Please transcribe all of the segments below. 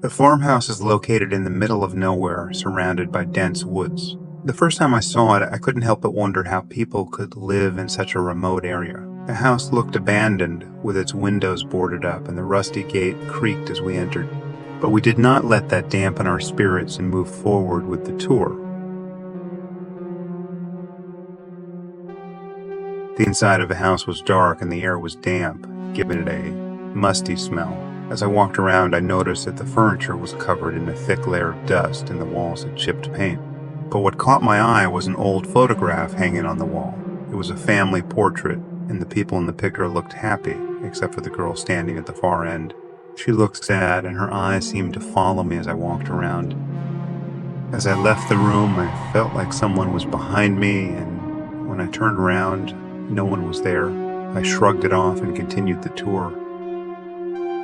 The farmhouse is located in the middle of nowhere, surrounded by dense woods. The first time I saw it, I couldn't help but wonder how people could live in such a remote area. The house looked abandoned, with its windows boarded up, and the rusty gate creaked as we entered. But we did not let that dampen our spirits and moved forward with the tour. The inside of the house was dark and the air was damp, giving it a musty smell. As I walked around, I noticed that the furniture was covered in a thick layer of dust and the walls had chipped paint. But what caught my eye was an old photograph hanging on the wall. It was a family portrait, and the people in the picture looked happy, except for the girl standing at the far end. She looked sad, and her eyes seemed to follow me as I walked around. As I left the room, I felt like someone was behind me, and when I turned around, no one was there. I shrugged it off and continued the tour.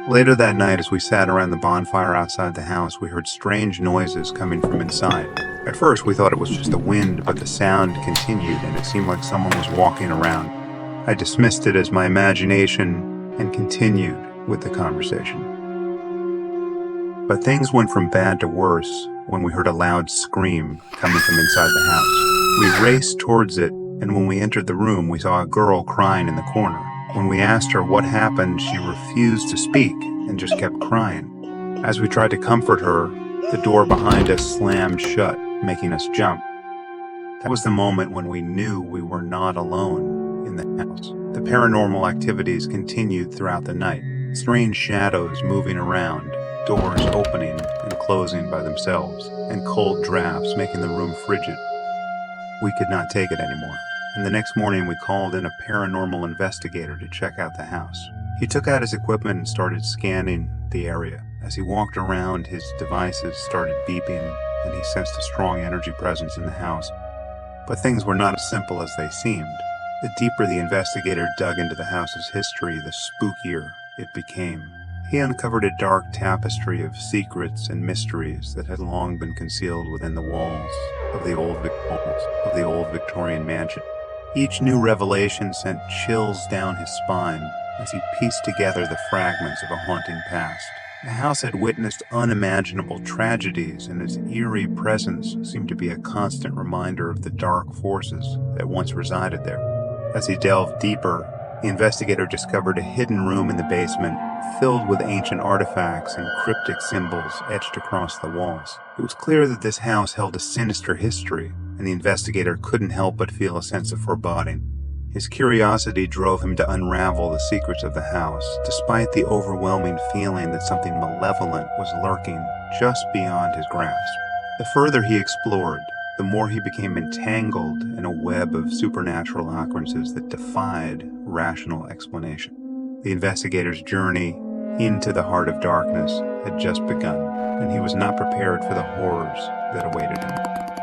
Later that night, as we sat around the bonfire outside the house, we heard strange noises coming from inside. At first, we thought it was just the wind, but the sound continued, and it seemed like someone was walking around. I dismissed it as my imagination and continued with the conversation. But things went from bad to worse when we heard a loud scream coming from inside the house. We raced towards it, and when we entered the room, we saw a girl crying in the corner. When we asked her what happened, she refused to speak and just kept crying. As we tried to comfort her, the door behind us slammed shut, making us jump. That was the moment when we knew we were not alone in the house. The paranormal activities continued throughout the night. Strange shadows moving around, doors opening and closing by themselves, and cold drafts making the room frigid. We could not take it anymore, and the next morning we called in a paranormal investigator to check out the house. He took out his equipment and started scanning the area. As he walked around, his devices started beeping, and he sensed a strong energy presence in the house. But things were not as simple as they seemed. The deeper the investigator dug into the house's history, the spookier it became. He uncovered a dark tapestry of secrets and mysteries that had long been concealed within the walls of the old Victorian mansion. Each new revelation sent chills down his spine as he pieced together the fragments of a haunting past. The house had witnessed unimaginable tragedies, and its eerie presence seemed to be a constant reminder of the dark forces that once resided there. As he delved deeper, the investigator discovered a hidden room in the basement filled with ancient artifacts and cryptic symbols etched across the walls. It was clear that this house held a sinister history, and the investigator couldn't help but feel a sense of foreboding. His curiosity drove him to unravel the secrets of the house, despite the overwhelming feeling that something malevolent was lurking just beyond his grasp. The further he explored, the more he became entangled in a web of supernatural occurrences that defied rational explanation. The investigator's journey into the heart of darkness had just begun, and he was not prepared for the horrors that awaited him.